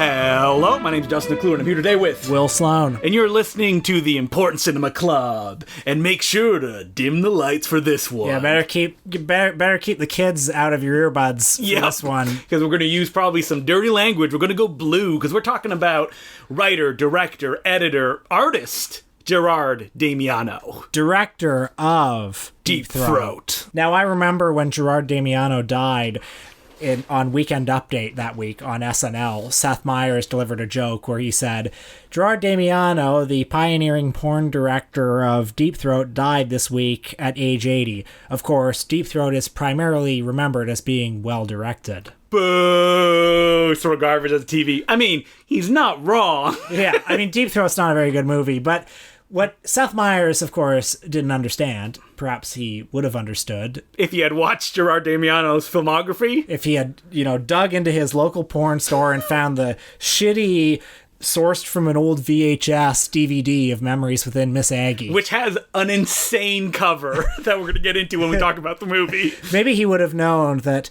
Hello, my name's Dustin McClure, and I'm here today with Will Sloan. And you're listening to the Important Cinema Club. And make sure to dim the lights for this one. Yeah, better keep the kids out of your earbuds for this one. Because we're going to use probably some dirty language. We're going to go blue, because we're talking about writer, director, editor, artist, Gerard Damiano. Director of Deep Throat. Now, I remember when Gerard Damiano died on Weekend Update that week on SNL, Seth Meyers delivered a joke where he said, Gerard Damiano, the pioneering porn director of Deep Throat, died this week at age 80. Of course, Deep Throat is primarily remembered as being well-directed. Boo! Throw garbage at the TV. I mean, he's not wrong. Yeah, I mean, Deep Throat's not a very good movie, but what Seth Meyers, of course, didn't understand, perhaps he would have understood if he had watched Gerard Damiano's filmography. If he had, dug into his local porn store and found the shitty, sourced from an old VHS DVD of Memories Within Miss Angie. Which has an insane cover that we're going to get into when we talk about the movie. Maybe he would have known that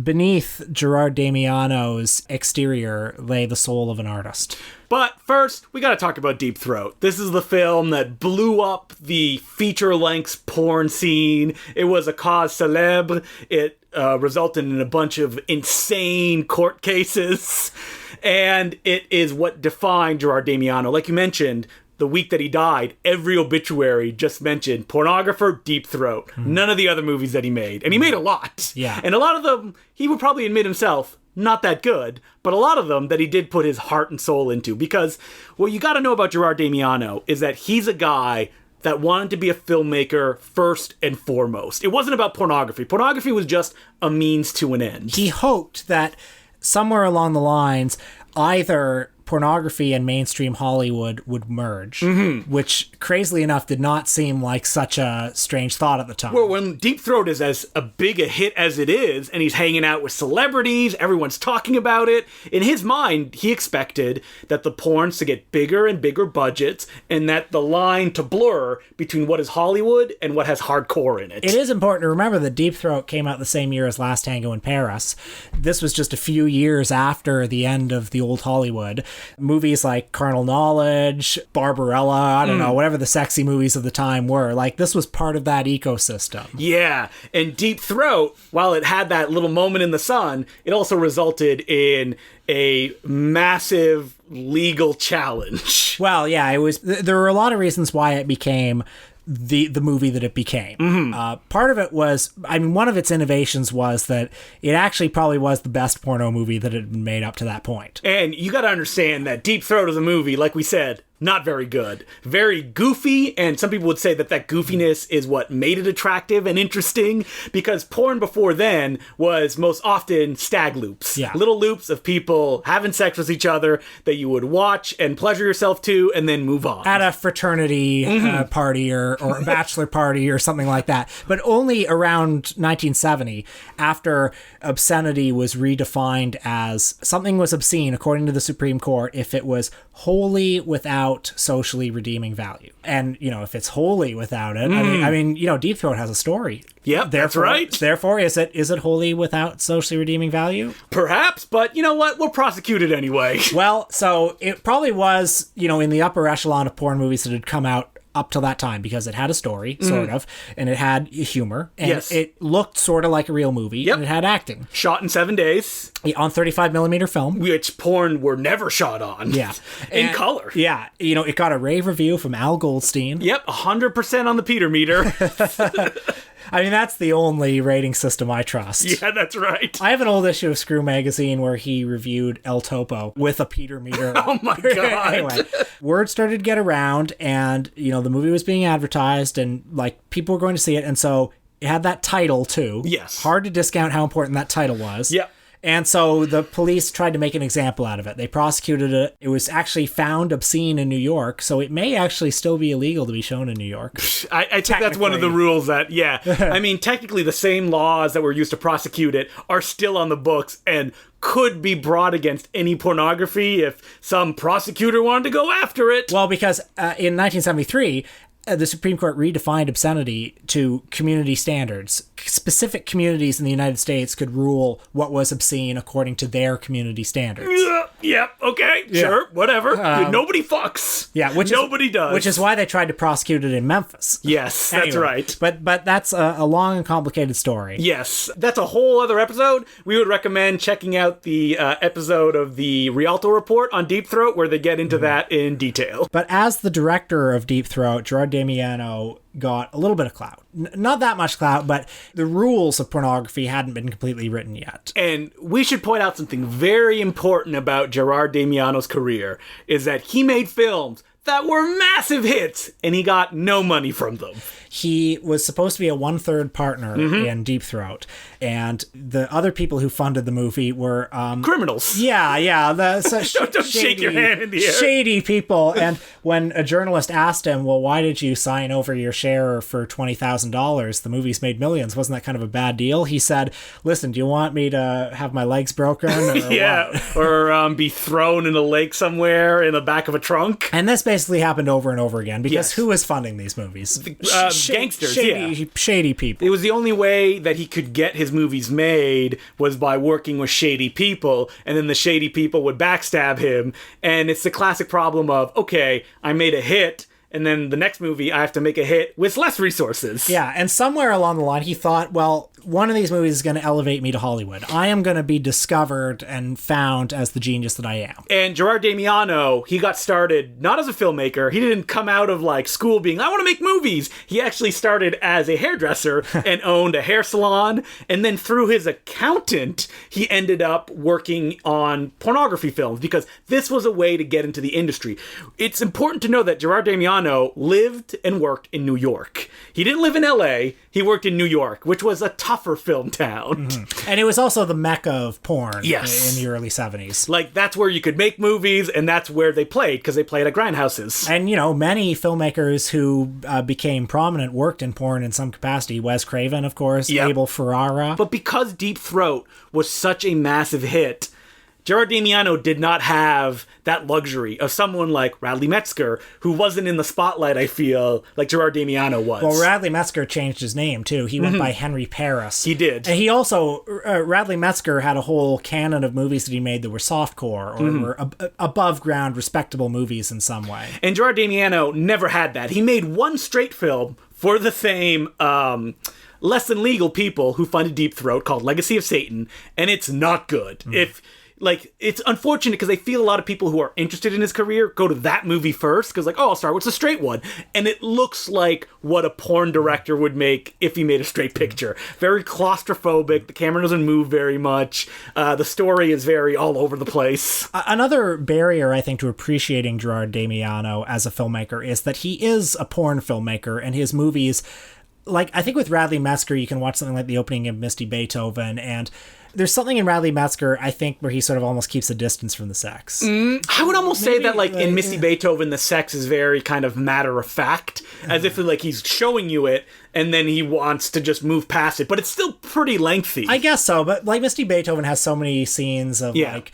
beneath Gerard Damiano's exterior lay the soul of an artist. But first, we gotta talk about Deep Throat. This is the film that blew up the feature-length porn scene. It was a cause célèbre. It resulted in a bunch of insane court cases. And it is what defined Gerard Damiano. Like you mentioned, the week that he died, every obituary just mentioned pornographer, Deep Throat. None of the other movies that he made. And he made a lot. Yeah. And a lot of them, he would probably admit himself, not that good, but a lot of them that he did put his heart and soul into. Because what you got to know about Gerard Damiano is that he's a guy that wanted to be a filmmaker first and foremost. It wasn't about pornography. Pornography was just a means to an end. He hoped that somewhere along the lines, either pornography and mainstream Hollywood would merge, which, crazily enough, did not seem like such a strange thought at the time. Well, when Deep Throat is as a big a hit as it is, and he's hanging out with celebrities, everyone's talking about it, in his mind, he expected that the porns to get bigger and bigger budgets, and that the line to blur between what is Hollywood and what has hardcore in it. It is important to remember that Deep Throat came out the same year as Last Tango in Paris. This was just a few years after the end of the old Hollywood. Movies like Carnal Knowledge, Barbarella, I don't know, whatever the sexy movies of the time were. Like, this was part of that ecosystem. Yeah, and Deep Throat, while it had that little moment in the sun, it also resulted in a massive legal challenge. Well, yeah, it was. There were a lot of reasons why it became the movie that it became. Part of it was, one of its innovations was that it actually probably was the best porno movie that had been made up to that point. And you gotta understand that Deep Throat is a movie, like we said, not very good. Very goofy, and some people would say that goofiness is what made it attractive and interesting, because porn before then was most often stag loops. Yeah. Little loops of people having sex with each other that you would watch and pleasure yourself to, and then move on. At a fraternity party or a bachelor party or something like that. But only around 1970, after obscenity was redefined as something was obscene, according to the Supreme Court, if it was wholly without socially redeeming value. And, if it's wholly without it, Deep Throat has a story. Yep, that's right. Therefore, is it wholly without socially redeeming value? Perhaps, but you know what? We'll prosecute it anyway. Well, so it probably was, in the upper echelon of porn movies that had come out up till that time, because it had a story, sort of, and it had humor, and it looked sort of like a real movie, and it had acting. Shot in 7 days. On 35mm film. Which porn were never shot on. Yeah. In color. Yeah. It got a rave review from Al Goldstein. Yep, 100% on the Peter meter. That's the only rating system I trust. Yeah, that's right. I have an old issue of Screw Magazine where he reviewed El Topo with a Peter meter. Oh my God. Anyway, word started to get around, and, the movie was being advertised, and, people were going to see it, and so it had that title, too. Yes. Hard to discount how important that title was. Yep. And so the police tried to make an example out of it. They prosecuted it. It was actually found obscene in New York, so it may actually still be illegal to be shown in New York. I think that's one of the rules that, technically the same laws that were used to prosecute it are still on the books and could be brought against any pornography if some prosecutor wanted to go after it. Well, because in 1973... the Supreme Court redefined obscenity to community standards. Specific communities in the United States could rule what was obscene according to their community standards. Yep, okay, sure, whatever. Nobody fucks. Yeah, nobody does. Which is why they tried to prosecute it in Memphis. Yes, that's right. But that's a long and complicated story. Yes, that's a whole other episode. We would recommend checking out the episode of the Rialto Report on Deep Throat, where they get into that in detail. But as the director of Deep Throat, Gerard Damiano got a little bit of clout. Not that much clout, but the rules of pornography hadn't been completely written yet. And we should point out something very important about Gerard Damiano's career, is that he made films that were massive hits, and he got no money from them. He was supposed to be a one-third partner in Deep Throat, and the other people who funded the movie were... criminals. Yeah. Don't shake your hand in the air. Shady people. And when a journalist asked him, well, why did you sign over your share for $20,000? The movie's made millions. Wasn't that kind of a bad deal? He said, listen, do you want me to have my legs broken? Or be thrown in a lake somewhere in the back of a trunk? And this basically happened over and over again, because who was funding these movies? Gangsters, shady people. It was the only way that he could get his movies made was by working with shady people, and then the shady people would backstab him. And it's the classic problem of, okay, I made a hit, and then the next movie I have to make a hit with less resources. Yeah, and somewhere along the line he thought, well, one of these movies is going to elevate me to Hollywood. I am going to be discovered and found as the genius that I am. And Gerard Damiano, he got started not as a filmmaker. He didn't come out of like school being, I want to make movies. He actually started as a hairdresser and owned a hair salon. And then through his accountant, he ended up working on pornography films, because this was a way to get into the industry. It's important to know that Gerard Damiano lived and worked in New York. He didn't live in LA. He worked in New York, which was a tougher film town. And it was also the mecca of porn in the early 70s. Like, that's where you could make movies, and that's where they played, because they played at grindhouses. And, many filmmakers who became prominent worked in porn in some capacity. Wes Craven, of course, Abel Ferrara. But because Deep Throat was such a massive hit, Gerard Damiano did not have that luxury of someone like Radley Metzger, who wasn't in the spotlight, I feel, like Gerard Damiano was. Well, Radley Metzger changed his name, too. He went by Henry Paris. He did. And he also, Radley Metzger had a whole canon of movies that he made that were softcore, or were above-ground, respectable movies in some way. And Gerard Damiano never had that. He made one straight film for the same... less than legal people who funded Deep Throat, called Legacy of Satan, and it's not good. It's unfortunate, because I feel a lot of people who are interested in his career go to that movie first, because I'll start with the straight one. And it looks like what a porn director would make if he made a straight picture. Very claustrophobic, the camera doesn't move very much, the story is very all over the place. Another barrier, I think, to appreciating Gerard Damiano as a filmmaker is that he is a porn filmmaker, and his movies... Like, I think with Radley Metzger, you can watch something like the opening of Misty Beethoven, and there's something in Radley Metzger, I think, where he sort of almost keeps a distance from the sex. I would almost say that, like, in Misty Beethoven, the sex is very kind of matter-of-fact, as if, like, he's showing you it, and then he wants to just move past it, but it's still pretty lengthy. I guess so, but, like, Misty Beethoven has so many scenes of, like,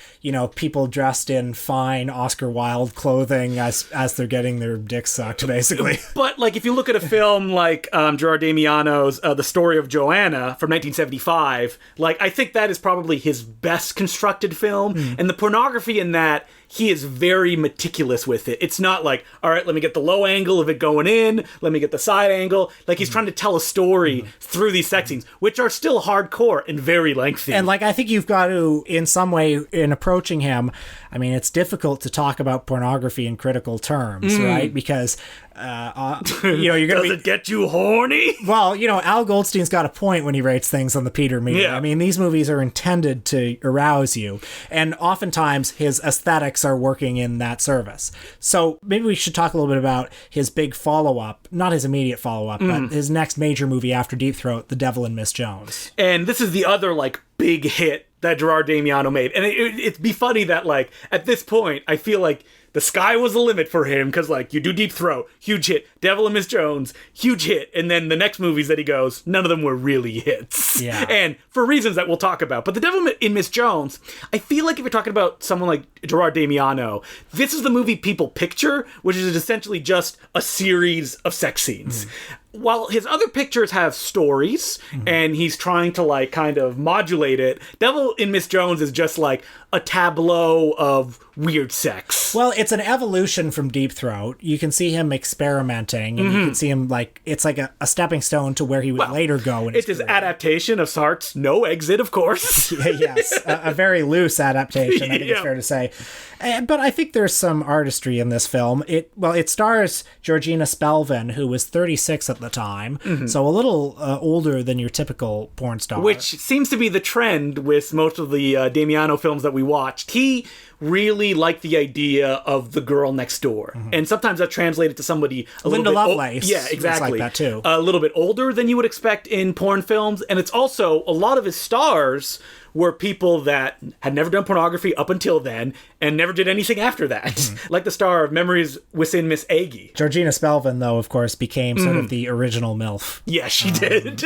people dressed in fine Oscar Wilde clothing as they're getting their dicks sucked, basically. But, like, if you look at a film like Gerard Damiano's The Story of Joanna from 1975, like, I think that is probably his best constructed film, and the pornography in that, he is very meticulous with it. It's not like, all right, let me get the low angle of it going in, let me get the side angle. Like, he's trying to tell a story through these sex scenes, which are still hardcore and very lengthy. And, like, I think you've got to, in some way, in approaching him, I mean, it's difficult to talk about pornography in critical terms, right? Because, you're going to Does it get you horny? Well, Al Goldstein's got a point when he rates things on the Peter meter. Yeah. I mean, these movies are intended to arouse you, and oftentimes his aesthetics are working in that service. So maybe we should talk a little bit about his big follow-up, not his immediate follow-up, but his next major movie after Deep Throat, The Devil and Miss Jones. And this is the other, like, big hit that Gerard Damiano made. And it'd be funny that, like, at this point, I feel like the sky was the limit for him, because, like, you do Deep Throat, huge hit. Devil and Miss Jones, huge hit. And then the next movies that he goes, none of them were really hits. Yeah. And for reasons that we'll talk about. But The Devil in Miss Jones, I feel like if you're talking about someone like Gerard Damiano, this is the movie people picture, which is essentially just a series of sex scenes. While his other pictures have stories, and he's trying to, like, kind of modulate it, Devil in Miss Jones is just, like, a tableau of weird sex. Well, it's an evolution from Deep Throat. You can see him experimenting, and you can see him, like, it's like a stepping stone to where he would later go. It's his adaptation of Sartre's No Exit, of course. Yes, a very loose adaptation, I think it's fair to say. But I think there's some artistry in this film. It stars Georgina Spelvin, who was 36 at the time, so a little older than your typical porn star. Which seems to be the trend with most of the Damiano films that we watched. He really liked the idea of the girl next door. And sometimes that translated to somebody Linda little bit Lovelace. Yeah, exactly. Like that too. A little bit older than you would expect in porn films. And it's also, a lot of his stars were people that had never done pornography up until then and never did anything after that. Like the star of Memories Within Miss Aggie. Georgina Spelvin, though, of course, became sort of the original MILF. Yeah, she did.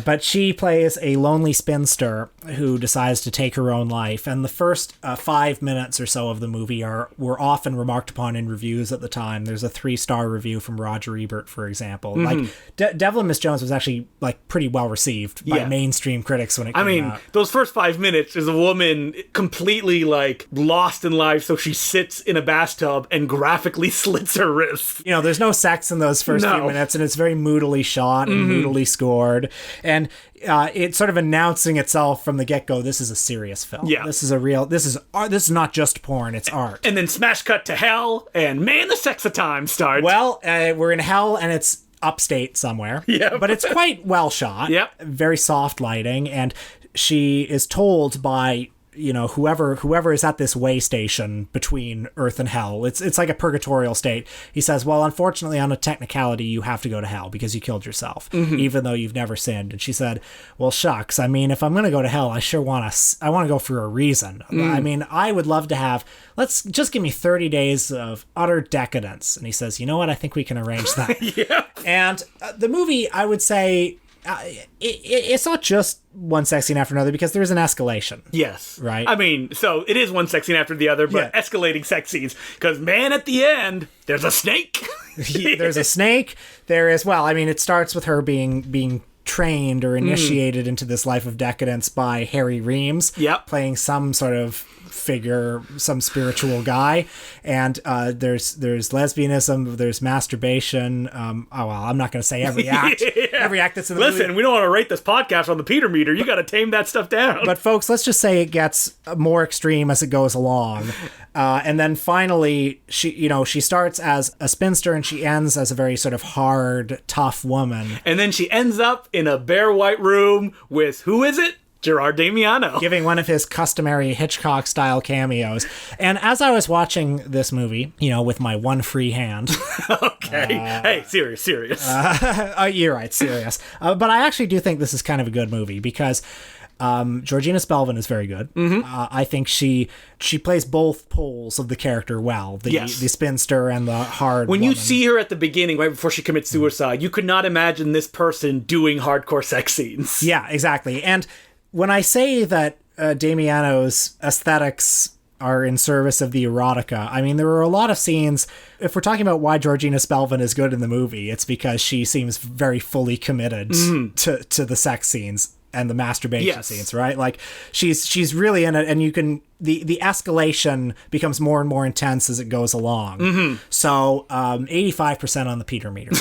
But she plays a lonely spinster who decides to take her own life. And the first 5 minutes or so of the movie were often remarked upon in reviews at the time. There's a 3-star review from Roger Ebert, for example. Like, Devil and Miss Jones was actually, like, pretty well received by mainstream critics when it came out. Those first 5 minutes is a woman completely, like, lost in life, so she sits in a bathtub and graphically slits her wrists. You know, there's no sex in those first few minutes, and it's very moodily shot and moodily scored. And it's sort of announcing itself from the get-go, this is a serious film. Yeah. This is a real, this is not just porn, it's art. And then smash cut to hell, and man, the sex of time starts. Well, we're in hell, and it's upstate somewhere. Yeah. But it's quite well shot. Yep. Very soft lighting, and she is told by, you know, whoever is at this way station between Earth and hell. It's like a purgatorial state. He says, well, unfortunately, on a technicality, you have to go to hell because you killed yourself, even though you've never sinned. And she said, well, shucks. I mean, if I'm going to go to hell, I want to go for a reason. I mean, I would love to have, let's just give me 30 days of utter decadence. And he says, you know what? I think we can arrange that. Yeah. And the movie, I would say, it's not just one sex scene after another, because there's an escalation. Yes. Right? I mean, so it is one sex scene after the other, but escalating sex scenes. Because, man, at the end, there's a snake. There's a snake. There is, well, I mean, it starts with her being trained or initiated into this life of decadence by Harry Reams. Yep. Playing some sort of figure, some spiritual guy. And there's lesbianism, there's masturbation. I'm not going to say every act. Every act that's in the movie. Listen, we don't want to rate this podcast on the Peter meter. You got to tame that stuff down. But folks, let's just say it gets more extreme as it goes along. And then finally, she starts as a spinster and she ends as a very sort of hard, tough woman. And then she ends up in a bare white room with, who is it? Gerard Damiano. Giving one of his customary Hitchcock-style cameos. And as I was watching this movie, with my one free hand... Okay. Hey, serious. You're right, serious. But I actually do think this is kind of a good movie because... Georgina Spelvin is very good. I think she plays both poles of the character well. The spinster and the hard When woman. you see her at the beginning, right before she commits suicide, you could not imagine this person doing hardcore sex scenes. Yeah, exactly. And when I say that Damiano's aesthetics are in service of the erotica, I mean, there are a lot of scenes. If we're talking about why Georgina Spelvin is good in the movie, it's because she seems very fully committed to the sex scenes and the masturbation scenes, right? Like she's really in it, and you can the escalation becomes more and more intense as it goes along. So 85% on the Peter meter.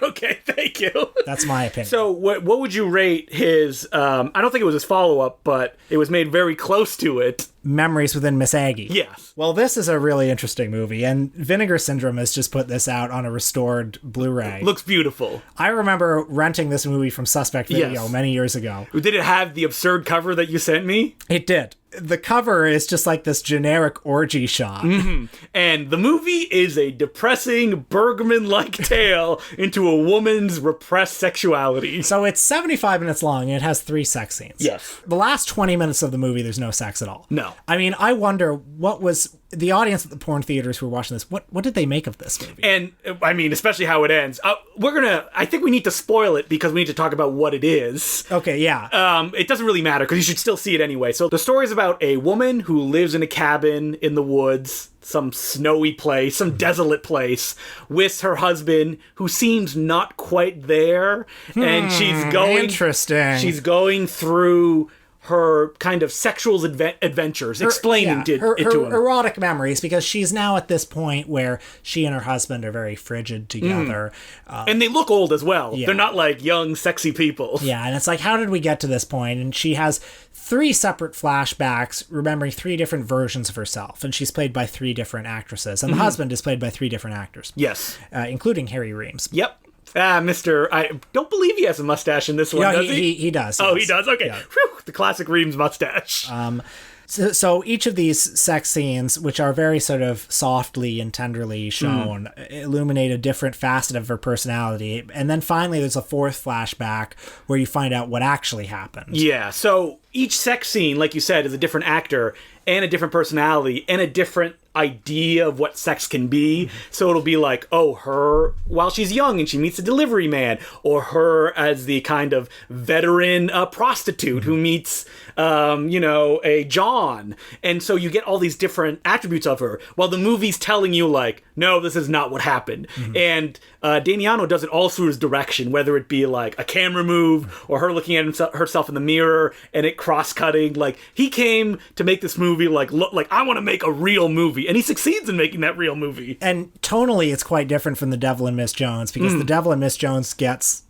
Okay, thank you. That's my opinion. So what would you rate his? I don't think it was his follow-up, but it was made very close to it. Memories Within Miss Aggie. Yes. Well, this is a really interesting movie, and Vinegar Syndrome has just put this out on a restored Blu-ray. Looks beautiful. I remember renting this movie from Suspect Video many years ago. Did it have the absurd cover that you sent me? It did. The cover is just like this generic orgy shot. And the movie is a depressing Bergman-like tale into a woman's repressed sexuality. So it's 75 minutes long, and it has 3 sex scenes. Yes. The last 20 minutes of the movie, there's no sex at all. No. I mean, I wonder what was the audience at the porn theaters who were watching this, what did they make of this movie? And, I mean, especially how it ends. I think we need to spoil it because we need to talk about what it is. Okay, yeah. It doesn't really matter because you should still see it anyway. So the story is about a woman who lives in a cabin in the woods, some snowy place, some desolate place, with her husband who seems not quite there. And she's going through her kind of sexual adventures, explaining it to him. Erotic memories, because she's now at this point where she and her husband are very frigid together. And they look old as well. Yeah. They're not like young, sexy people. Yeah, and it's like, how did we get to this point? And she has 3 separate flashbacks, remembering 3 different versions of herself. And she's played by 3 different actresses. And the husband is played by 3 different actors. Yes. Including Harry Reams. Yep. I don't believe he has a mustache in this one, does he? He does. Oh, he does? Okay. Yeah. Whew, the classic Reams mustache. So each of these sex scenes, which are very sort of softly and tenderly shown, illuminate a different facet of her personality. And then finally there's a 4th flashback where you find out what actually happened. Yeah, so each sex scene, like you said, is a different actor and a different personality and a different idea of what sex can be. So it'll be like, her while she's young and she meets a delivery man, or her as the kind of veteran prostitute who meets a John. And so you get all these different attributes of her while the movie's telling you like, no, this is not what happened. And Damiano does it all through his direction, whether it be like a camera move or her looking at herself in the mirror and it cross-cutting. Like, he came to make this movie look like, I want to make a real movie. And he succeeds in making that real movie. And tonally, it's quite different from The Devil and Miss Jones, because The Devil and Miss Jones gets,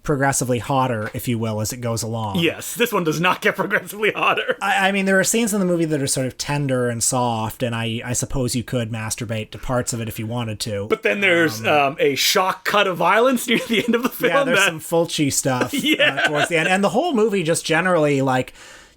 progressively hotter, if you will, as it goes along. Yes, this one does not get progressively hotter. I mean, there are scenes in the movie that are sort of tender and soft, and I suppose you could masturbate to parts of it if you wanted to. But then there's a shock cut of violence near the end of the film. Yeah, there's some Fulci stuff towards the end. And the whole movie just generally, like,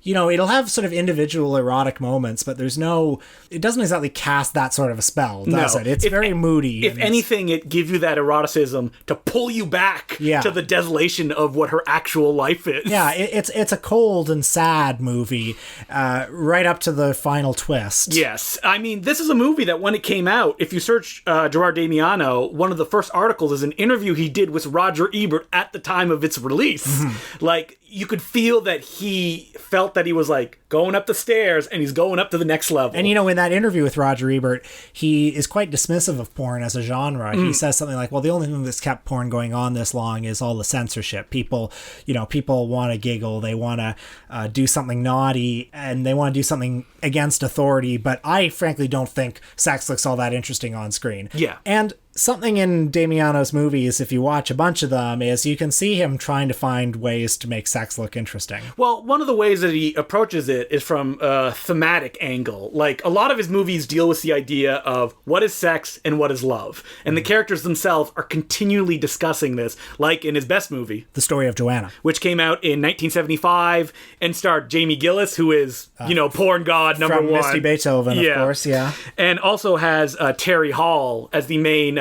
it'll have sort of individual erotic moments, but it doesn't exactly cast that sort of a spell, does it? It's very moody. If anything, it gives you that eroticism to pull you back to the desolation of what her actual life is. Yeah, it's a cold and sad movie, right up to the final twist. Yes. I mean, this is a movie that when it came out, if you search Gerard Damiano, one of the first articles is an interview he did with Roger Ebert at the time of its release. Like, you could feel that he felt that he was like going up the stairs and he's going up to the next level. And in that interview with Roger Ebert, he is quite dismissive of porn as a genre. He says something like, well, the only thing that's kept porn going on this long is all the censorship. People want to giggle, they want to do something naughty, and they want to do something against authority, but I frankly don't think sex looks all that interesting on screen. Yeah. And something in Damiano's movies, if you watch a bunch of them, is you can see him trying to find ways to make sex look interesting. Well, one of the ways that he approaches it is from a thematic angle. Like, a lot of his movies deal with the idea of what is sex and what is love. And the characters themselves are continually discussing this, like in his best movie, The Story of Joanna, which came out in 1975 and starred Jamie Gillis, who is, porn god number from one. Misty Beethoven, of course, yeah. And also has Terry Hall as the main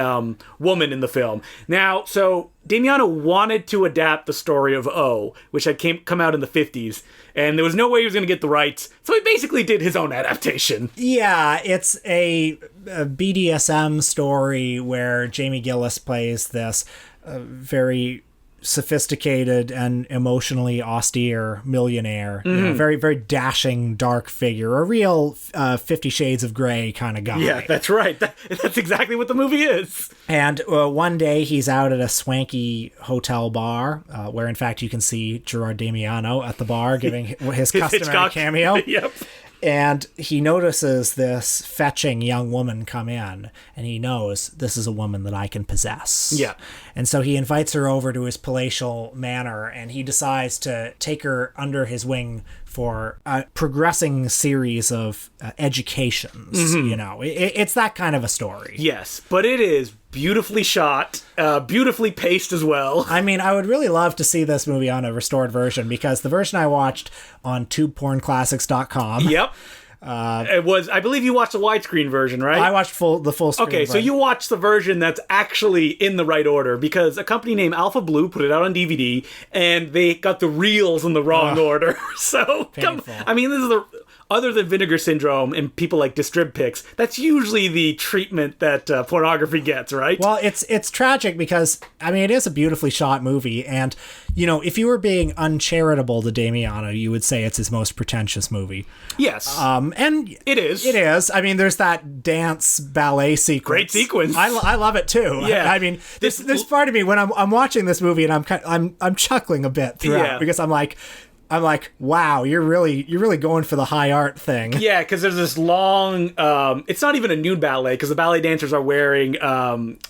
woman in the film. Now, so Damiano wanted to adapt the story of O, which had come out in the 50s, and there was no way he was going to get the rights, so he basically did his own adaptation. Yeah, it's a BDSM story where Jamie Gillis plays this very sophisticated and emotionally austere millionaire, very, very dashing, dark figure, a real 50 Shades of Grey kind of guy. Yeah, that's right. That's exactly what the movie is. And one day he's out at a swanky hotel bar, where in fact you can see Gerard Damiano at the bar giving his customary cameo. Yep. And he notices this fetching young woman come in, and he knows this is a woman that I can possess. Yeah. And so he invites her over to his palatial manor, and he decides to take her under his wing for a progressing series of educations. It's that kind of a story. Yes, but it is beautifully shot, beautifully paced as well. I mean, I would really love to see this movie on a restored version, because the version I watched on tubepornclassics.com. Yep. It was, I believe you watched the widescreen version, right? I watched the full screen. Okay, so you watched the version that's actually in the right order, because a company named Alpha Blue put it out on DVD, and they got the reels in the wrong order. So, painful. I mean, this is other than Vinegar Syndrome and people like Distribpix, that's usually the treatment that pornography gets, right? Well, it's tragic because, I mean, it is a beautifully shot movie, and, you know, if you were being uncharitable to Damiano, you would say it's his most pretentious movie. Yes. And it is. It is. I mean, there's that dance ballet sequence. Great sequence. I love it too. Yeah. I mean, this part of me when I'm watching this movie and I'm chuckling a bit throughout because I'm like, wow, you're really going for the high art thing. Yeah, because there's this long, it's not even a nude ballet, because the ballet dancers are wearing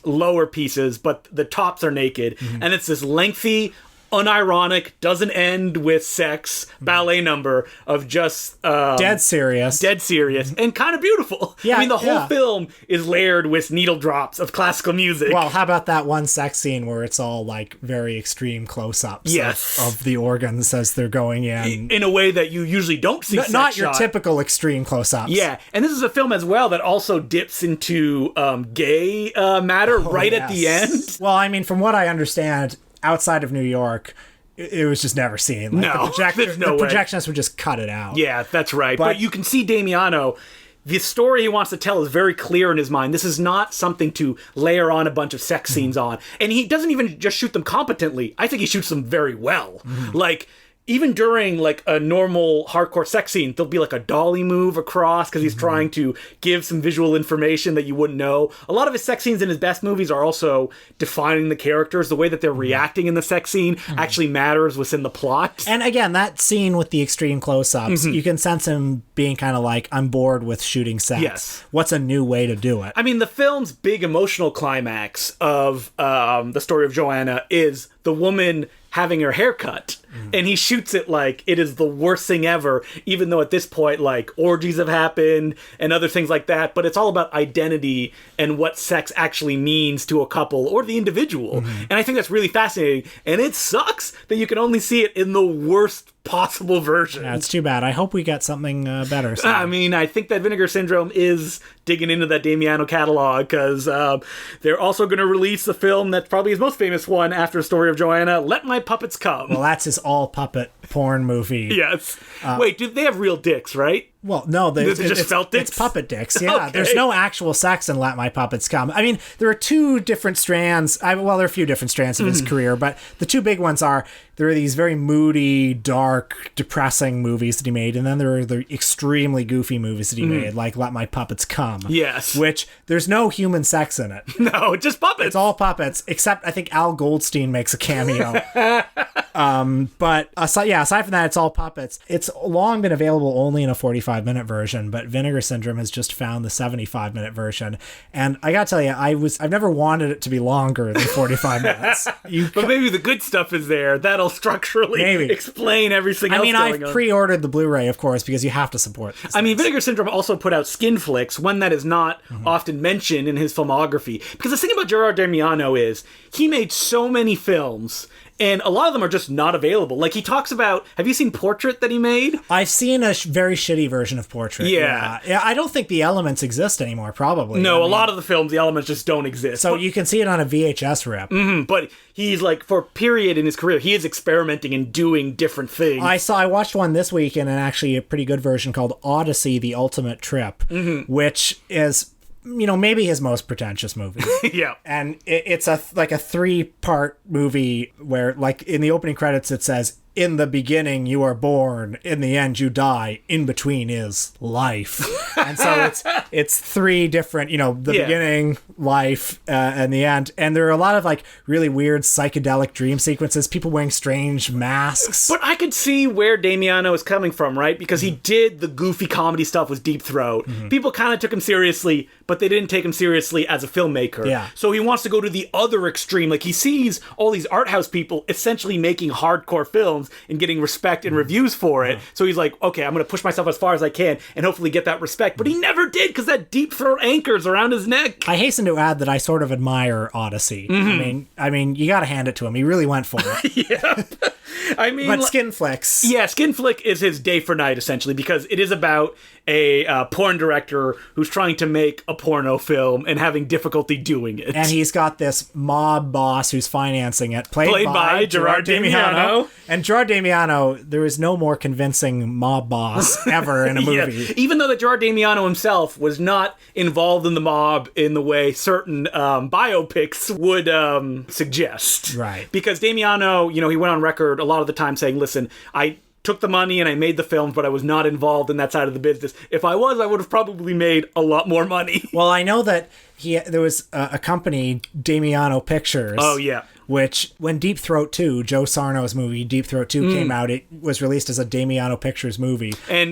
lower pieces, but the tops are naked. Mm-hmm. And it's this lengthy, unironic, doesn't end with sex ballet number of just dead serious and kind of beautiful. Yeah, I mean, the whole film is layered with needle drops of classical music. Well, how about that one sex scene where it's all like very extreme close-ups of the organs as they're going in a way that you usually don't see. Not your typical extreme close-ups. Yeah, and this is a film as well that also dips into gay matter at the end. Well, I mean, from what I understand, outside of New York, it was just never seen. Like, there's no way. The projectionists would just cut it out. Yeah, that's right. But you can see Damiano, the story he wants to tell is very clear in his mind. This is not something to layer on a bunch of sex scenes on. And he doesn't even just shoot them competently. I think he shoots them very well. Like, even during like a normal hardcore sex scene, there'll be like a dolly move across because he's trying to give some visual information that you wouldn't know. A lot of his sex scenes in his best movies are also defining the characters. The way that they're reacting in the sex scene actually matters within the plot. And again, that scene with the extreme close-ups, you can sense him being kind of like, I'm bored with shooting sex. Yes. What's a new way to do it? I mean, the film's big emotional climax of the story of Joanna is the woman having her hair cut. And he shoots it like it is the worst thing ever, even though at this point, like, orgies have happened and other things like that. But it's all about identity and what sex actually means to a couple or the individual. And I think that's really fascinating. And it sucks that you can only see it in the worst possible version. Yeah, it's too bad. I hope we get something better. I mean, I think that Vinegar Syndrome is digging into that Damiano catalog, because they're also going to release the film that's probably his most famous one after the story of Joanna, Let My Puppets Come. Well, that's his all-puppet porn movie. Yes. Wait, they have real dicks, right? Well, no, just felt dicks? It's puppet dicks. Yeah, Okay. There's no actual sex in Let My Puppets Come. I mean, there are two different strands. There are a few different strands of his career, but the two big ones are there are these very moody, dark, depressing movies that he made, and then there are the extremely goofy movies that he made, like Let My Puppets Come. Yes. Which there's no human sex in it. No, just puppets. It's all puppets, except I think Al Goldstein makes a cameo. But aside from that, it's all puppets. It's long been available only in a 45-minute version, but Vinegar Syndrome has just found the 75-minute version. And I gotta tell you, I've never wanted it to be longer than 45 minutes. But maybe the good stuff is there. That'll structurally explain everything else going on. I've pre-ordered the Blu-ray, of course, because you have to support this. I mean, Vinegar Syndrome also put out Skin Flicks, one that is not often mentioned in his filmography. Because the thing about Gerard Damiano is he made so many films, and a lot of them are just not available. Like, he talks about, have you seen Portrait that he made? I've seen a very shitty version of Portrait. Yeah. I don't think the elements exist anymore, probably. No, a lot of the films, the elements just don't exist. So you can see it on a VHS rip. But he's like, for a period in his career, he is experimenting and doing different things. I watched one this week, and actually a pretty good version called Odyssey, The Ultimate Trip, which is, maybe his most pretentious movie. Yeah. And it's a 3-part movie where, like, in the opening credits it says, in the beginning you are born, in the end you die, in between is life. And so it's 3 different, beginning, life, and the end. And there are a lot of like really weird psychedelic dream sequences, people wearing strange masks. But I could see where Damiano is coming from, right? Because he did the goofy comedy stuff with Deep Throat. People kind of took him seriously, but they didn't take him seriously as a filmmaker. Yeah. So he wants to go to the other extreme. Like, he sees all these art house people essentially making hardcore films and getting respect and reviews for it. So he's like, okay, I'm going to push myself as far as I can and hopefully get that respect. But he never did, because that Deep Throat anchors around his neck. I hasten to add that I sort of admire Odyssey. I mean, you got to hand it to him. He really went for it. Yeah. I mean, but Skin Flicks. Yeah, Skin Flick is his day for night, essentially, because it is about a porn director who's trying to make a porno film and having difficulty doing it. And he's got this mob boss who's financing it, played by Gerard Damiano. And Gerard Damiano, there is no more convincing mob boss ever in a movie. Yeah. Even though that Gerard Damiano himself was not involved in the mob in the way certain biopics would suggest. Right. Because Damiano, he went on record a lot of the time saying, listen, I took the money and I made the films, but I was not involved in that side of the business. If I was, I would have probably made a lot more money. Well, I know that there was a company, Damiano Pictures. Oh, yeah. Which, when Deep Throat 2, Joe Sarno's movie, Deep Throat 2 came out, it was released as a Damiano Pictures movie. And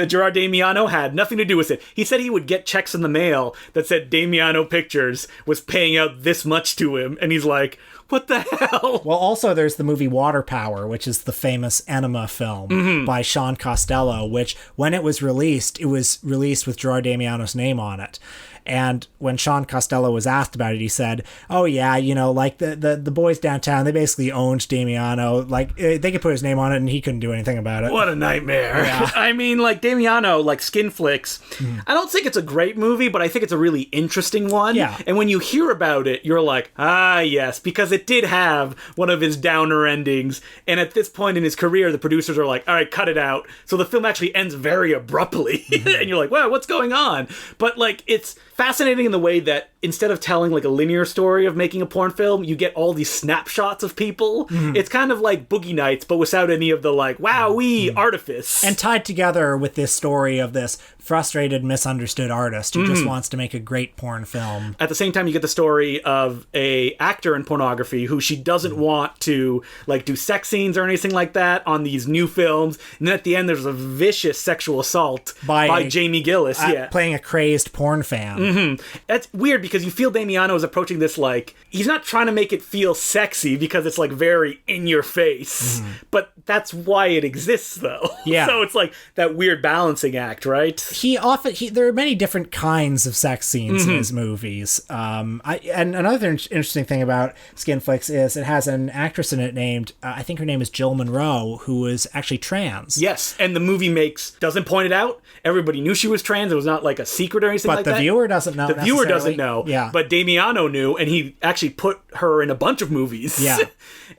Gerard Damiano had nothing to do with it. He said he would get checks in the mail that said Damiano Pictures was paying out this much to him. And he's like, what the hell? Well, also there's the movie Water Power, which is the famous Enema film by Sean Costello, which, when it was released with Gerard Damiano's name on it. And when Sean Costello was asked about it, he said, oh yeah, like the boys downtown, they basically owned Damiano. Like, they could put his name on it and he couldn't do anything about it. What a nightmare. Yeah. I mean, like, Damiano, like Skin Flicks, I don't think it's a great movie, but I think it's a really interesting one. Yeah. And when you hear about it, you're like, yes, because it did have one of his downer endings. And at this point in his career, the producers are like, all right, cut it out. So the film actually ends very abruptly. And you're like, wow, what's going on? But, like, it's fascinating in the way that instead of telling like a linear story of making a porn film, you get all these snapshots of people. It's kind of like Boogie Nights, but without any of the like, wowee artifice. And tied together with this story of this frustrated, misunderstood artist who just wants to make a great porn film. At the same time, you get the story of a actor in pornography who she doesn't want to like do sex scenes or anything like that on these new films. And then at the end, there's a vicious sexual assault by Jamie Gillis. Playing a crazy porn fan. That's weird because you feel Damiano is approaching this like, he's not trying to make it feel sexy because it's like very in your face, but that's why it exists though. Yeah. So it's like that weird balancing act, right? There are many different kinds of sex scenes in his movies. And another interesting thing about Skin Flicks is it has an actress in it named, I think her name is Jill Monroe, who is actually trans. Yes, and the movie doesn't point it out. Everybody knew she was trans. It was not like a secret or anything like that. But the viewer doesn't know. The viewer doesn't know. Yeah. But Damiano knew, and he actually put her in a bunch of movies. Yeah.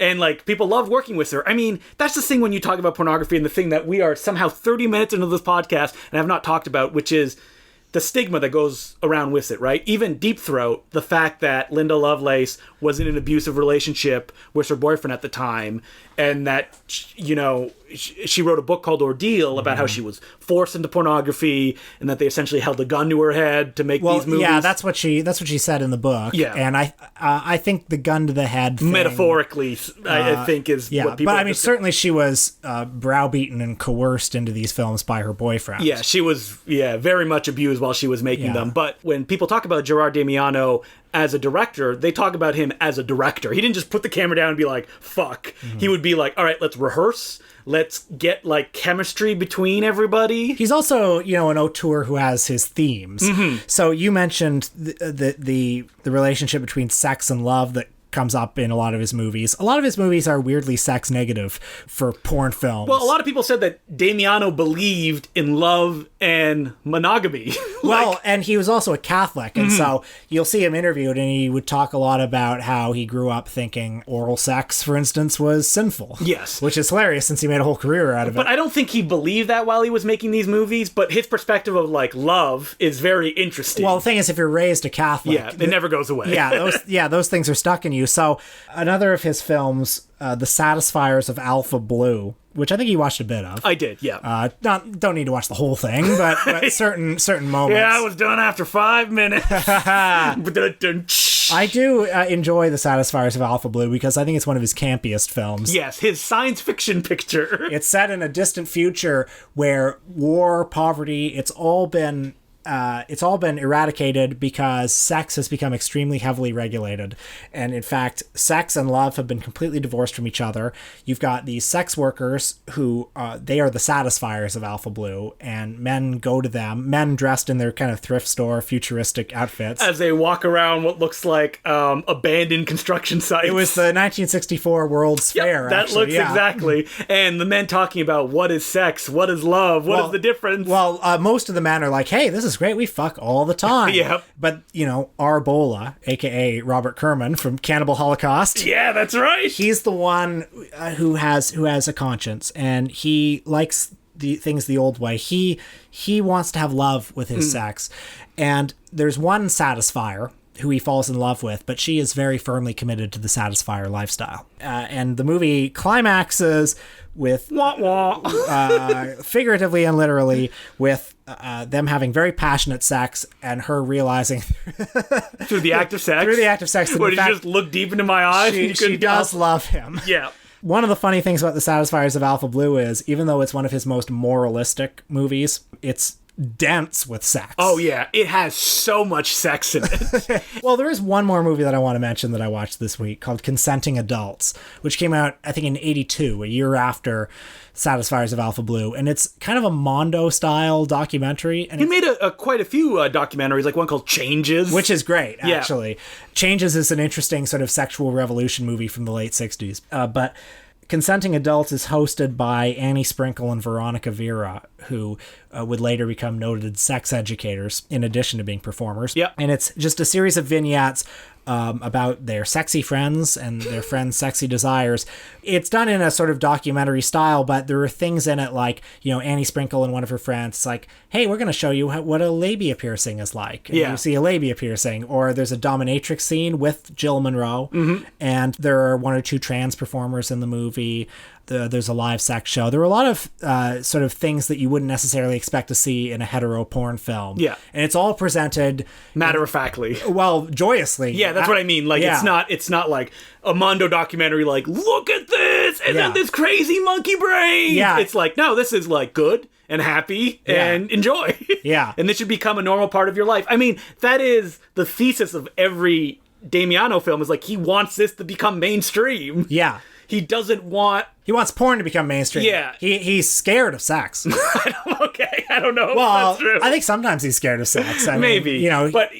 And like people love working with her. I mean, that's the thing when you talk about pornography, and the thing that we are somehow 30 minutes into this podcast and have not talked about, which is the stigma that goes around with it, right? Even Deep Throat, the fact that Linda Lovelace was in an abusive relationship with her boyfriend at the time, and that, she wrote a book called Ordeal about how she was forced into pornography, and that they essentially held a gun to her head to make these movies. Yeah, that's what she said in the book. Yeah, and I think the gun to the head thing, metaphorically, I think is what people. But I mean, certainly she was browbeaten and coerced into these films by her boyfriend. Yeah, she was very much abused while she was making them. But when people talk about Gerard Damiano as a director, they talk about him as a director. He didn't just put the camera down and be like, fuck. He would be like, all right, let's rehearse. Let's get like chemistry between everybody. He's also, an auteur who has his themes. So you mentioned the relationship between sex and love that comes up in a lot of his movies. A lot of his movies are weirdly sex negative for porn films. Well, a lot of people said that Damiano believed in love and monogamy. Well, and he was also a Catholic, and so you'll see him interviewed, and he would talk a lot about how he grew up thinking oral sex, for instance, was sinful. Yes. Which is hilarious since he made a whole career out of it. But I don't think he believed that while he was making these movies, but his perspective of, like, love is very interesting. Well, the thing is, if you're raised a Catholic... Yeah, it never goes away. Those things are stuck in you. So another of his films, The Satisfiers of Alpha Blue, which I think you watched a bit of. I did, yeah. Don't need to watch the whole thing, but certain moments. Yeah, I was done after 5 minutes. I do enjoy The Satisfiers of Alpha Blue because I think it's one of his campiest films. Yes, his science fiction picture. It's set in a distant future where war, poverty, it's all been eradicated because sex has become extremely heavily regulated. And in fact, sex and love have been completely divorced from each other. You've got these sex workers who, they are the satisfiers of Alpha Blue, and men go to them, men dressed in their kind of thrift store, futuristic outfits. As they walk around what looks like abandoned construction sites. It was the 1964 World's Fair, that actually. Looks exactly. And the men talking about what is sex, what is love, what is the difference. Well, most of the men are like, hey, this is is great. We fuck all the time. Yep. But, Arbola, a.k.a. Robert Kerman from Cannibal Holocaust. Yeah, that's right. He's the one who has a conscience, and he likes the things the old way. He wants to have love with his sex. And there's one satisfier who he falls in love with, but she is very firmly committed to the satisfier lifestyle. And the movie climaxes with, figuratively and literally, with them having very passionate sex and her realizing through the act of sex. Through the act of sex. Where did you just look deep into my eyes? She does love him. Yeah. One of the funny things about The Satisfiers of Alpha Blue is, even though it's one of his most moralistic movies, it's dense with sex. Oh yeah, it has so much sex in it. Well, there is one more movie that I want to mention that I watched this week called Consenting Adults, which came out, I think, in 1982, a year after Satisfiers of Alpha Blue, and it's kind of a Mondo-style documentary. And he made quite a few documentaries, like one called Changes. Which is great, actually. Yeah. Changes is an interesting sort of sexual revolution movie from the late 60s. But Consenting Adults is hosted by Annie Sprinkle and Veronica Vera, who would later become noted sex educators in addition to being performers. Yep. And it's just a series of vignettes about their sexy friends and their friends' sexy desires. It's done in a sort of documentary style, but there are things in it like, Annie Sprinkle and one of her friends, it's like, hey, we're going to show you what a labia piercing is like. And you see a labia piercing. Or there's a dominatrix scene with Jill Monroe, and there are one or two trans performers in the movie. There's a live sex show. There are a lot of sort of things that you wouldn't necessarily expect to see in a hetero porn film. Yeah. And it's all presented matter-of-factly. Well, joyously. Yeah, that's what I mean. Like, it's not like a Mondo documentary like, look at this, and then this crazy monkey brain. Yeah. It's like, no, this is like good and happy and enjoy. Yeah. And this should become a normal part of your life. I mean, that is the thesis of every Damiano film, is like, he wants this to become mainstream. Yeah. He doesn't want... He wants porn to become mainstream. Yeah. He's scared of sex. I don't know well, if that's true. I think sometimes he's scared of sex. Maybe. But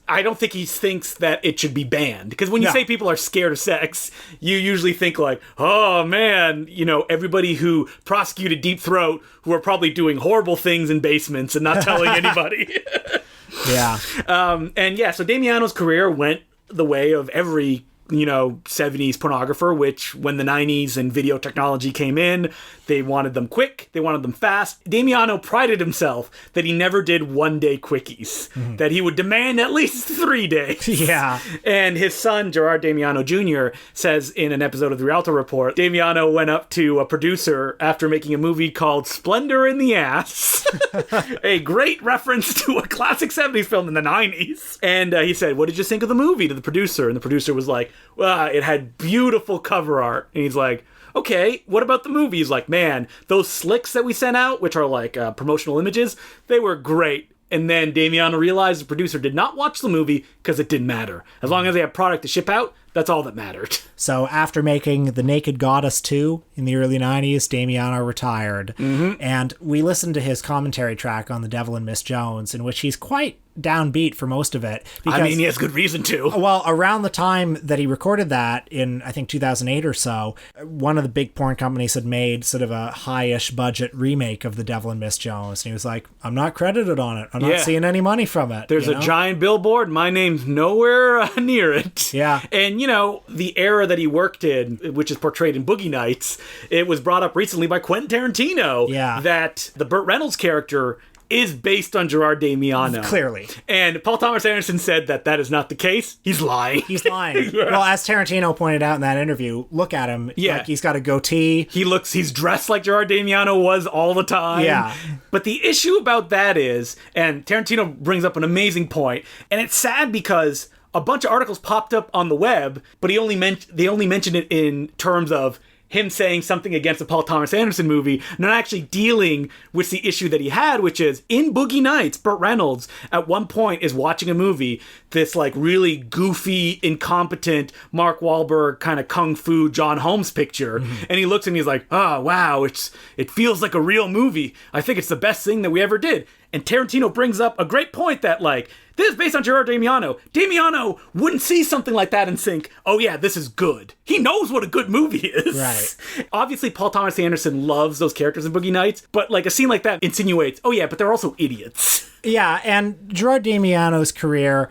I don't think he thinks that it should be banned. Because when you say people are scared of sex, you usually think like, oh man, everybody who prosecuted Deep Throat, who are probably doing horrible things in basements and not telling anybody. Yeah. So Damiano's career went the way of every 70s pornographer, which when the 90s and video technology came in, they wanted them quick, they wanted them fast. Damiano prided himself that he never did one-day quickies, that he would demand at least 3 days. Yeah. And his son, Gerard Damiano Jr., says in an episode of the Rialto Report, Damiano went up to a producer after making a movie called Splendor in the Ass, a great reference to a classic 70s film in the 90s. And he said, what did you think of the movie, to the producer? And the producer was like, well, it had beautiful cover art. And he's like, okay, what about the movie? He's like, man, those slicks that we sent out, which are like promotional images, they were great. And then Damiano realized the producer did not watch the movie because it didn't matter. As long as they had product to ship out, that's all that mattered. So after making The Naked Goddess 2 in the early 90s, Damiano retired. And we listened to his commentary track on The Devil and Miss Jones, in which he's quite downbeat for most of it. Because, I mean, he has good reason to. Well, around the time that he recorded that, in I think 2008 or so, one of the big porn companies had made sort of a high-ish budget remake of The Devil and Miss Jones. And he was like, I'm not credited on it. I'm not seeing any money from it. There's a giant billboard. My name's nowhere near it. Yeah. And, the era that he worked in, which is portrayed in Boogie Nights, it was brought up recently by Quentin Tarantino that the Burt Reynolds character is based on Gerard Damiano. Clearly. And Paul Thomas Anderson said that is not the case. He's lying. He's lying. Well, as Tarantino pointed out in that interview, look at him. Yeah. Like, he's got a goatee. He's dressed like Gerard Damiano was all the time. Yeah. But the issue about that is, and Tarantino brings up an amazing point, and it's sad because a bunch of articles popped up on the web, but they only mentioned it in terms of him saying something against the Paul Thomas Anderson movie, not actually dealing with the issue that he had, which is, in Boogie Nights, Burt Reynolds, at one point, is watching a movie, this, like, really goofy, incompetent Mark Wahlberg kind of kung fu John Holmes picture, and he looks and he's like, oh, wow, it feels like a real movie. I think it's the best thing that we ever did. And Tarantino brings up a great point that, like, this is based on Gerard Damiano. Damiano wouldn't see something like that and think, oh yeah, this is good. He knows what a good movie is. Right. Obviously, Paul Thomas Anderson loves those characters in Boogie Nights, but like a scene like that insinuates, oh yeah, but they're also idiots. Yeah, and Gerard Damiano's career,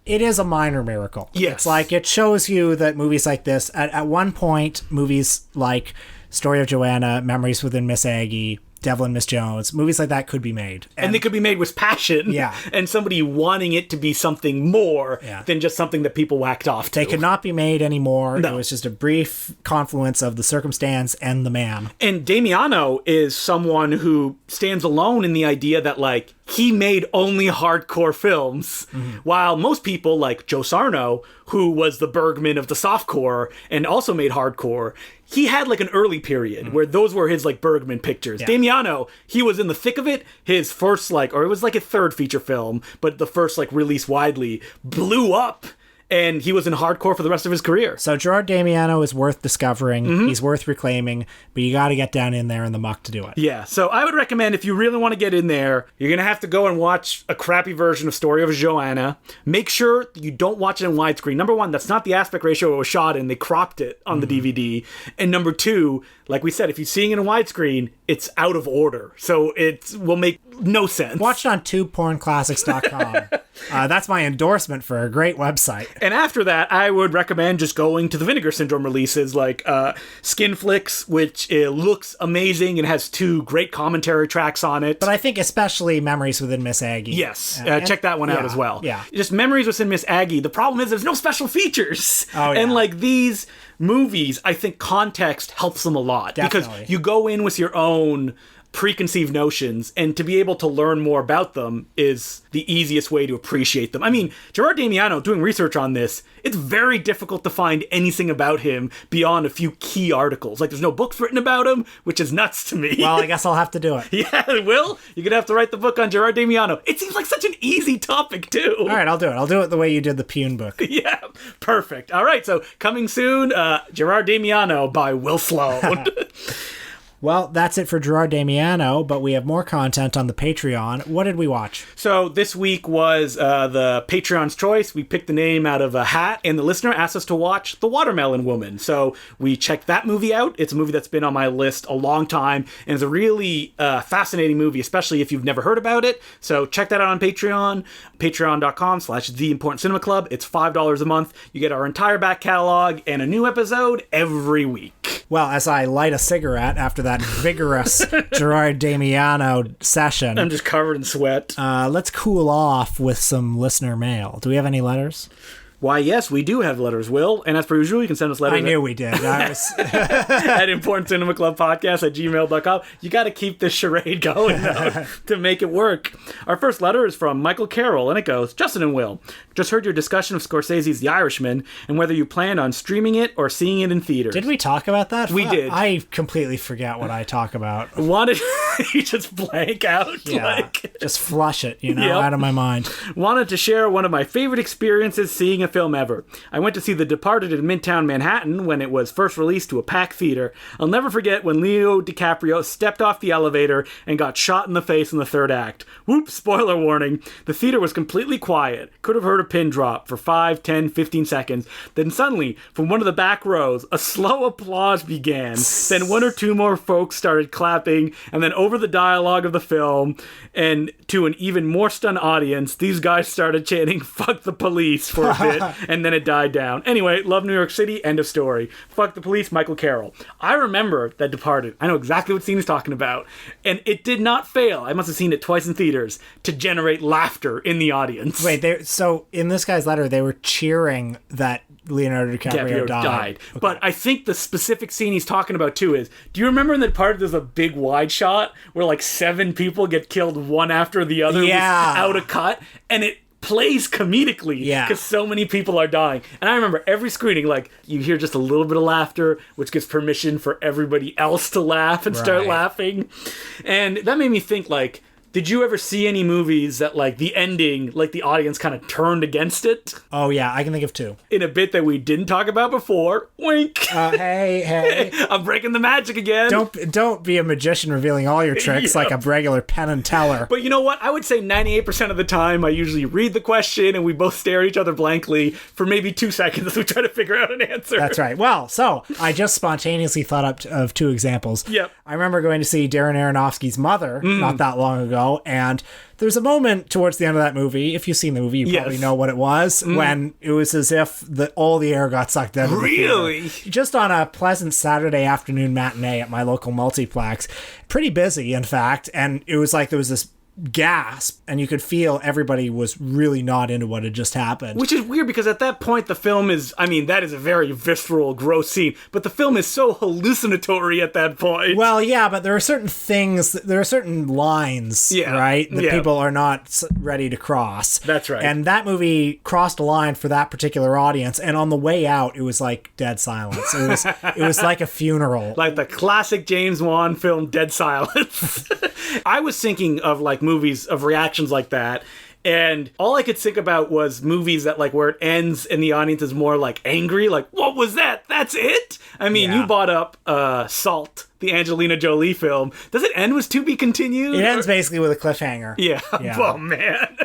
it is a minor miracle. Yes. It's like, it shows you that movies like this, at one point, movies like Story of Joanna, Memories Within Miss Aggie, Devil and Miss Jones, movies like that could be made. And they could be made with passion. Yeah. And somebody wanting it to be something more than just something that people whacked off to. They could not be made anymore. No. It was just a brief confluence of the circumstance and the man. And Damiano is someone who stands alone in the idea that, like, he made only hardcore films, while most people, like Joe Sarno, who was the Bergman of the softcore and also made hardcore, he had like an early period where those were his like Bergman pictures. Yeah. Damiano, he was in the thick of it. His first or it was like a third feature film, but the first like release widely blew up. And he was in hardcore for the rest of his career. So Gerard Damiano is worth discovering. He's worth reclaiming, but you got to get down in there in the muck to do it. Yeah, so I would recommend, if you really want to get in there, you're going to have to go and watch a crappy version of Story of Joanna. Make sure you don't watch it in widescreen. Number one, that's not the aspect ratio it was shot in. They cropped it on the DVD. And number two, like we said, if you're seeing it in widescreen, it's out of order. So it will make no sense. Watch it on tubepornclassics.com. That's my endorsement for a great website. And after that, I would recommend just going to the Vinegar Syndrome releases like Skin Flicks, which looks amazing and has 2 great commentary tracks on it. But I think especially Memories Within Miss Aggie. Yes, check that one out as well. Yeah. Just Memories Within Miss Aggie. The problem is there's no special features. Oh, yeah. And like these movies, I think context helps them a lot. Definitely. Because you go in with your own preconceived notions, and to be able to learn more about them is the easiest way to appreciate them. I mean, Gerard Damiano, doing research on this, it's very difficult to find anything about him beyond a few key articles. Like, there's no books written about him, which is nuts to me. Well, I guess I'll have to do it. Yeah, Will, you're gonna have to write the book on Gerard Damiano. It seems like such an easy topic, too. All right, I'll do it. I'll do it the way you did the Pune book. Yeah, perfect. All right, so coming soon, Gerard Damiano by Will Sloan. Well, that's it for Gerard Damiano, but we have more content on the Patreon. What did we watch? So this week was the Patreon's choice. We picked the name out of a hat, and the listener asked us to watch The Watermelon Woman. So we checked that movie out. It's a movie that's been on my list a long time, and it's a really fascinating movie, especially if you've never heard about it. So check that out on Patreon, patreon.com/theimportantcinemaclub. It's $5 a month. You get our entire back catalog and a new episode every week. Well, as I light a cigarette after that vigorous Gerard Damiano session, I'm just covered in sweat. Let's cool off with some listener mail. Do we have any letters? Why, yes, we do have letters, Will. And as per usual, you can send us letters. I knew we did. At importantcinemaclubpodcast@gmail.com. You got to keep this charade going, though, to make it work. Our first letter is from Michael Carroll, and it goes, Justin and Will, just heard your discussion of Scorsese's The Irishman, and whether you planned on streaming it or seeing it in theaters. Did we talk about that? We did. I completely forget what I talk about. Wanted you just blank out. Yeah, just flush it, out of my mind. Wanted to share one of my favorite experiences seeing a film ever. I went to see The Departed in Midtown Manhattan when it was first released to a packed theater. I'll never forget when Leo DiCaprio stepped off the elevator and got shot in the face in the third act. Whoops, spoiler warning. The theater was completely quiet. Could have heard a pin drop for 5, 10, 15 seconds. Then suddenly, from one of the back rows, a slow applause began. Then 1 or 2 more folks started clapping, and then over the dialogue of the film, and to an even more stunned audience, these guys started chanting, "Fuck the police," for a bit, and then it died down. Anyway, love New York City, end of story. Fuck the police, Michael Carroll. I remember that Departed. I know exactly what scene he's talking about, and it did not fail. I must have seen it twice in theaters to generate laughter in the audience. Wait, so in this guy's letter, they were cheering that Leonardo DiCaprio died. Okay. But I think the specific scene he's talking about, too, is, do you remember in The Departed there's a big wide shot where like 7 people get killed one after the other without a cut, and it plays comedically because so many people are dying. And I remember every screening, like, you hear just a little bit of laughter, which gives permission for everybody else to laugh and start laughing. And that made me think, like, Did you ever see any movies that, like, the ending, like, the audience kind of turned against it? Oh, yeah, I can think of two. In a bit that we didn't talk about before. Wink. Hey. I'm breaking the magic again. Don't be a magician revealing all your tricks like a regular Penn and Teller. But you know what? I would say 98% of the time I usually read the question and we both stare at each other blankly for maybe 2 seconds as we try to figure out an answer. That's right. Well, so I just spontaneously thought up of two examples. Yep. I remember going to see Darren Aronofsky's Mother not that long ago, and there's a moment towards the end of that movie, if you've seen the movie, you probably know what it was, when it was as if all the air got sucked out of the Really? theater. Just on a pleasant Saturday afternoon matinee at my local multiplex. Pretty busy, in fact, and it was like there was this gasp, and you could feel everybody was really not into what had just happened. Which is weird, because at that point the film is, I mean, that is a very visceral, gross scene, but the film is so hallucinatory at that point. Well, yeah, but there are certain things, there are certain lines, right, that people are not ready to cross. That's right. And that movie crossed a line for that particular audience, and on the way out, it was like dead silence. It was like a funeral. Like the classic James Wan film, Dead Silence. I was thinking of, like, movies of reactions like that, and all I could think about was movies that, like, where it ends and the audience is more, like, angry, like, what was that? That's it? I mean, you brought up Salt, the Angelina Jolie film. Does it end with to be continued? It ends basically with a cliffhanger. Yeah. Oh, man.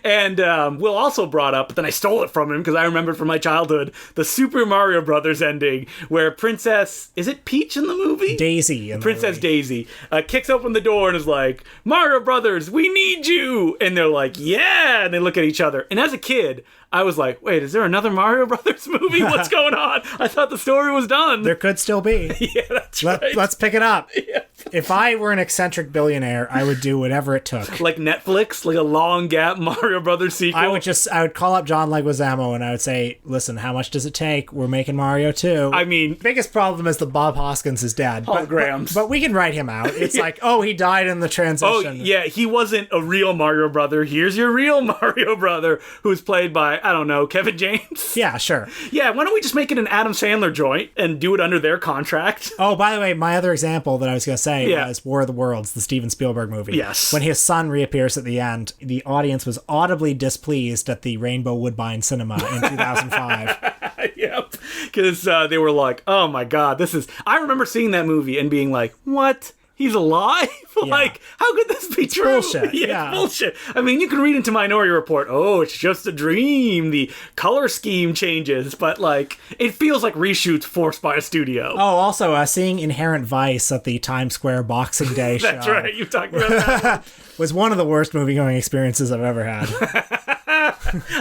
And Will also brought up, but then I stole it from him because I remembered from my childhood, the Super Mario Brothers ending where Princess, is it Peach in the movie? Daisy. Princess Daisy kicks open the door and is like, Mario Brothers, we need you. And they're like, yeah. And they look at each other. And as a kid, I was like, wait, is there another Mario Brothers movie? What's going on? I thought the story was done. There could still be. Yeah, that's right. Let's pick it up. Yeah. If I were an eccentric billionaire, I would do whatever it took. Like Netflix, like a long gap Mario Brothers sequel. I would call up John Leguizamo and I would say, listen, how much does it take? We're making Mario 2. I mean, biggest problem is that Bob Hoskins is dead. Holograms. But we can write him out. It's like, oh, he died in the transition. Oh, yeah, he wasn't a real Mario brother. Here's your real Mario brother, who's played by, I don't know, Kevin James? Yeah, sure. Yeah, why don't we just make it an Adam Sandler joint and do it under their contract? Oh, by the way, my other example that I was going to say was War of the Worlds, the Steven Spielberg movie. Yes. When his son reappears at the end, the audience was audibly displeased at the Rainbow Woodbine Cinema in 2005. Yep, because they were like, oh my God, this is... I remember seeing that movie and being like, what? He's alive? Like, how could this be true? Bullshit. Yeah, it's bullshit. I mean, you can read into Minority Report, oh, it's just a dream. The color scheme changes, but, like, it feels like reshoots forced by a studio. Oh, also, seeing Inherent Vice at the Times Square Boxing Day show. That's right, you talked about that. Was one of the worst movie-going experiences I've ever had.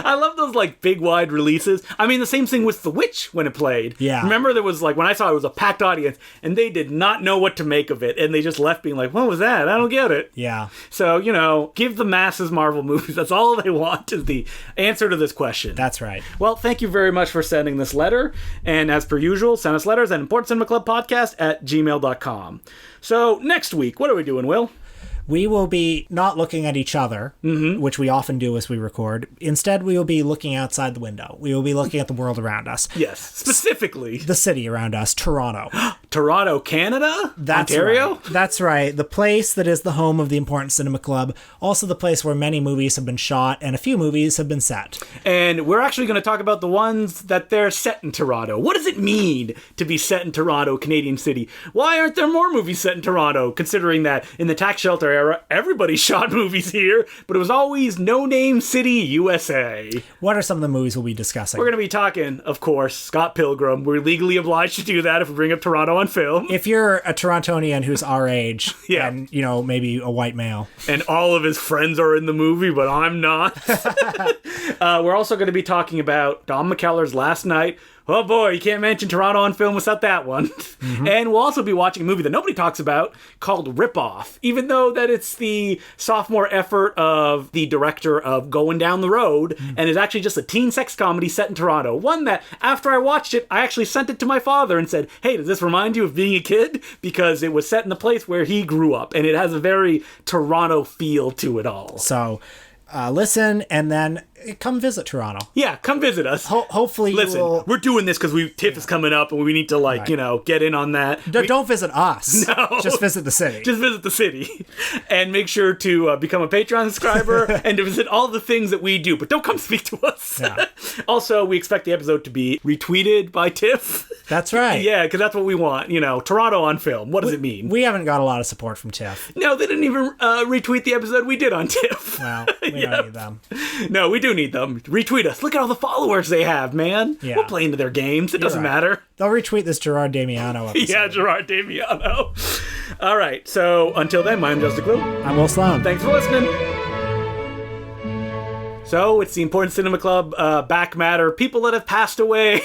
I love those, like, big, wide releases. I mean, the same thing with The Witch when it played. Yeah. Remember, there was, like, when I saw it, it was a packed audience, and they did not know what to make of it, and they just left being like, what was that? I don't get it. Yeah. So, you know, give the masses Marvel movies. That's all they want is the answer to this question. That's right. Well, thank you very much for sending this letter, and as per usual, send us letters at importantcinemaclubpodcast@gmail.com. So, next week, what are we doing, Will? We will be not looking at each other, which we often do as we record. Instead, we will be looking outside the window. We will be looking at the world around us. Yes, specifically. The city around us, Toronto. Toronto, Canada? Ontario? Right. That's right. The place that is the home of the Important Cinema Club. Also the place where many movies have been shot and a few movies have been set. And we're actually going to talk about the ones that they're set in Toronto. What does it mean to be set in Toronto, Canadian city? Why aren't there more movies set in Toronto, considering that in the tax shelter era, everybody shot movies here, but it was always No Name City, USA. What are some of the movies we'll be discussing? We're going to be talking, of course, Scott Pilgrim. We're legally obliged to do that if we bring up Toronto on film. If you're a Torontonian who's our age, and, you know, maybe a white male. And all of his friends are in the movie, but I'm not. We're also going to be talking about Don McKellar's Last Night. Oh boy, you can't mention Toronto on film without that one. And we'll also be watching a movie that nobody talks about called Rip Off, even though that it's the sophomore effort of the director of Going Down the Road, and is actually just a teen sex comedy set in Toronto. One that, after I watched it, I actually sent it to my father and said, hey, does this remind you of being a kid? Because it was set in the place where he grew up, and it has a very Toronto feel to it all. So... listen, and then come visit Toronto. Yeah, come visit us. Hopefully Listen, we're doing this because TIFF is coming up and we need to, get in on that. Don't visit us. No. Just visit the city. Just visit the city. And make sure to become a Patreon subscriber and to visit all the things that we do. But don't come speak to us. Yeah. Also, we expect the episode to be retweeted by TIFF. That's right. Yeah, because that's what we want. Toronto on film. What does it mean? We haven't got a lot of support from TIFF. No, they didn't even retweet the episode we did on TIFF. Well, we don't need them. No, we do need them. Retweet us. Look at all the followers they have, man. Yeah. We'll play into their games. It doesn't matter. They'll retweet this Gerard Damiano episode. Yeah, Gerard Damiano. All right, so until then, my name's Justin Clue. I'm Will Sloan. Thanks for listening. So, it's the Important Cinema Club back matter, people that have passed away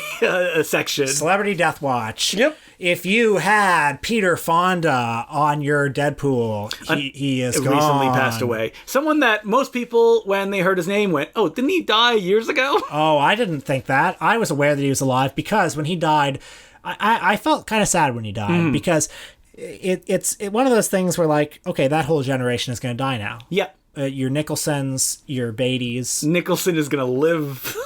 section. Celebrity Death Watch. Yep. If you had Peter Fonda on your Deadpool, he is gone. Recently passed away. Someone that most people, when they heard his name, went, oh, didn't he die years ago? Oh, I didn't think that. I was aware that he was alive because when he died, I felt kind of sad when he died because it's one of those things where, like, okay, that whole generation is going to die now. Yep. Your Nicholsons, your Beattys. Nicholson is going to live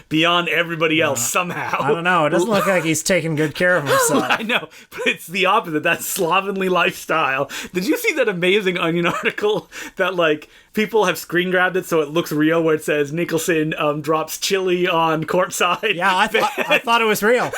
beyond everybody else somehow. I don't know. It doesn't look like he's taking good care of himself. I know, but it's the opposite. That slovenly lifestyle. Did you see that amazing Onion article that, like, people have screen grabbed it so it looks real, where it says Nicholson drops chili on courtside? Yeah, I thought it was real.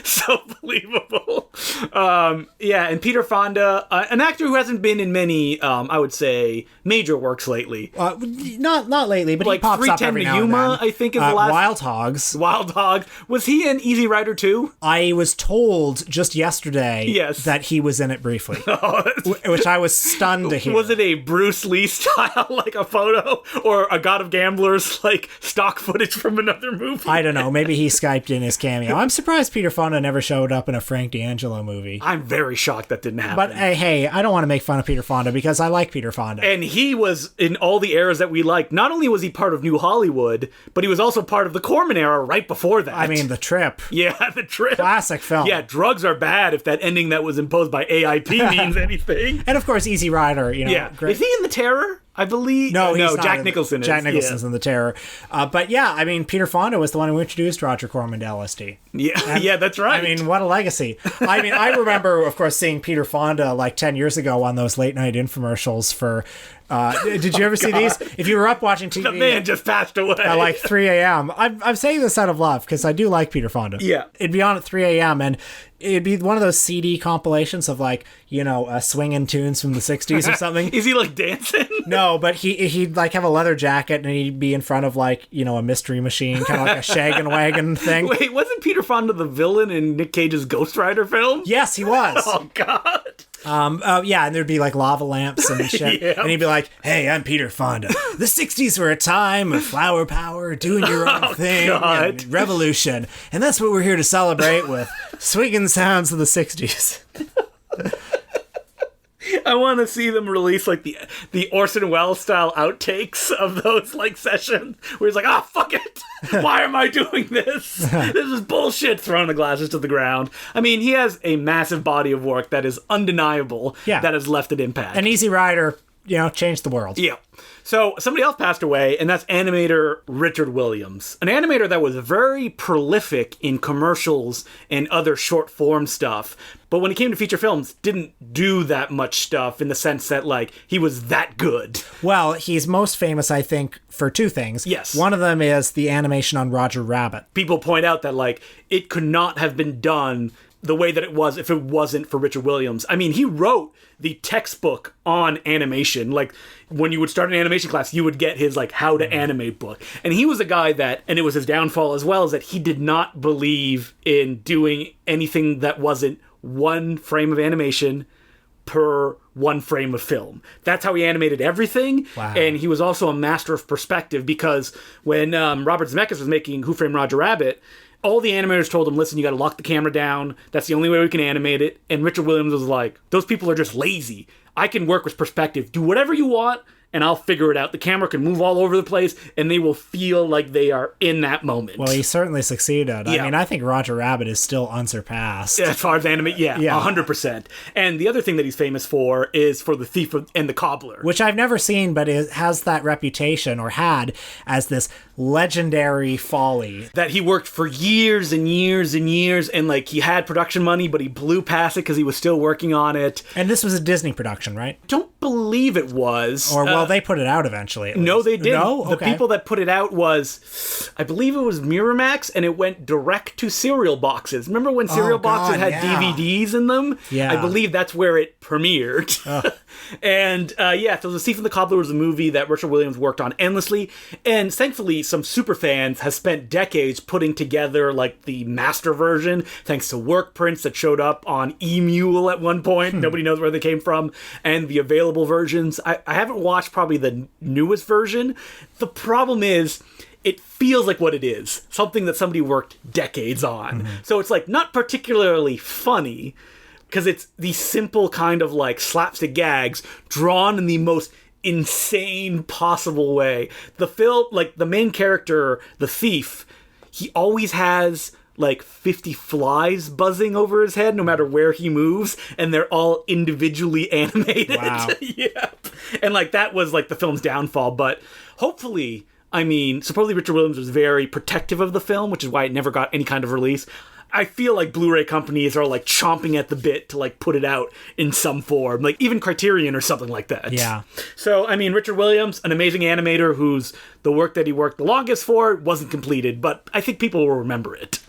So believable. Yeah, and Peter Fonda, an actor who hasn't been in many, I would say, major works lately. Not lately, but like he pops up every now and then. I think is the last. Wild Hogs. Wild Hog. Was he in Easy Rider 2? I was told just yesterday that he was in it briefly, which I was stunned to hear. Was it a Bruce Lee style, like a photo, or a God of Gamblers, like stock footage from another movie? I don't know. Maybe he Skyped in his cameo. I'm surprised Peter Fonda never showed up in a Frank D'Angelo movie. I'm very shocked that didn't happen. But hey, I don't want to make fun of Peter Fonda because I like Peter Fonda. And he was in all the eras that we liked. Not only was he part of New Hollywood, but he was also part of the Corman era right before that. I mean, The Trip. Yeah, The Trip. Classic film. Yeah, drugs are bad if that ending that was imposed by AIP means anything. And of course, Easy Rider, Yeah. Great. Is he in The Terror? I believe. No, he's not. Jack Nicholson is. Jack Nicholson's in The Terror. But yeah, I mean, Peter Fonda was the one who introduced Roger Corman to LSD. Yeah, and, yeah, that's right. I mean, what a legacy. I mean, I remember, of course, seeing Peter Fonda like 10 years ago on those late night infomercials for... did you ever see these? If you were up watching TV... The man just passed away. At like 3 a.m. I'm saying this out of love because I do like Peter Fonda. Yeah. It'd be on at 3 a.m. and it'd be one of those CD compilations of like, swinging tunes from the 60s or something. Is he like dancing? No, but he'd like have a leather jacket and he'd be in front of like, a mystery machine, kind of like a Shaggin' Wagon thing. Wait, wasn't Peter Fonda the villain in Nick Cage's Ghost Rider film? Yes, he was. Oh, God. Yeah, and there'd be like lava lamps and shit. Yep. And he'd be like, hey, I'm Peter Fonda. The 60s were a time of flower power, doing your own thing, and revolution. And that's what we're here to celebrate with swinging sounds of the 60s. I want to see them release like the Orson Welles style outtakes of those like sessions where he's like, fuck it. Why am I doing this? This is bullshit. Throwing the glasses to the ground. I mean, he has a massive body of work that is undeniable that has left an impact. An Easy Rider, changed the world. Yeah. So somebody else passed away, and that's animator Richard Williams. An animator that was very prolific in commercials and other short form stuff. But when it came to feature films, didn't do that much stuff in the sense that, like, he was that good. Well, he's most famous, I think, for two things. Yes. One of them is the animation on Roger Rabbit. People point out that, like, it could not have been done the way that it was if it wasn't for Richard Williams. I mean, he wrote the textbook on animation. Like, when you would start an animation class, you would get his, like, how to animate book. And he was a guy that, and it was his downfall as well, is that he did not believe in doing anything that wasn't one frame of animation per one frame of film. That's how he animated everything. Wow. And he was also a master of perspective because when Robert Zemeckis was making Who Framed Roger Rabbit, all the animators told him, listen, you got to lock the camera down. That's the only way we can animate it. And Richard Williams was like, those people are just lazy. I can work with perspective. Do whatever you want, and I'll figure it out. The camera can move all over the place, and they will feel like they are in that moment. Well, he certainly succeeded. Yeah. I mean, I think Roger Rabbit is still unsurpassed. As far as anime, yeah, 100%. And the other thing that he's famous for is for The Thief and the Cobbler. Which I've never seen, but it has that reputation, or had, as this legendary folly. That he worked for years and years and years, and like he had production money, but he blew past it because he was still working on it. And this was a Disney production, right? Don't believe it was. Or, well, they put it out eventually. No, they didn't. No? The Okay. people that put it out was, I believe it was Miramax, and it went direct to cereal boxes. Remember when cereal boxes had DVDs in them? Yeah. I believe that's where it premiered. And so The Thief and the Cobbler was a movie that Richard Williams worked on endlessly, and thankfully some super fans have spent decades putting together like the master version, thanks to work prints that showed up on E-Mule at one point. Nobody knows where they came from, and the available versions. I haven't watched probably the newest version. The problem is, it feels like what it is, something that somebody worked decades on. So it's like not particularly funny, because it's these simple kind of like slapstick gags drawn in the most insane possible way. The film, like the main character, the thief, he always has like 50 flies buzzing over his head no matter where he moves, and they're all individually animated. Wow. Yep. And like that was like the film's downfall, but hopefully, I mean, supposedly Richard Williams was very protective of the film, which is why it never got any kind of release. I feel like Blu-ray companies are like chomping at the bit to like put it out in some form, like even Criterion or something like that. Yeah. So, I mean, Richard Williams, an amazing animator whose the work that he worked the longest for wasn't completed, but I think people will remember it.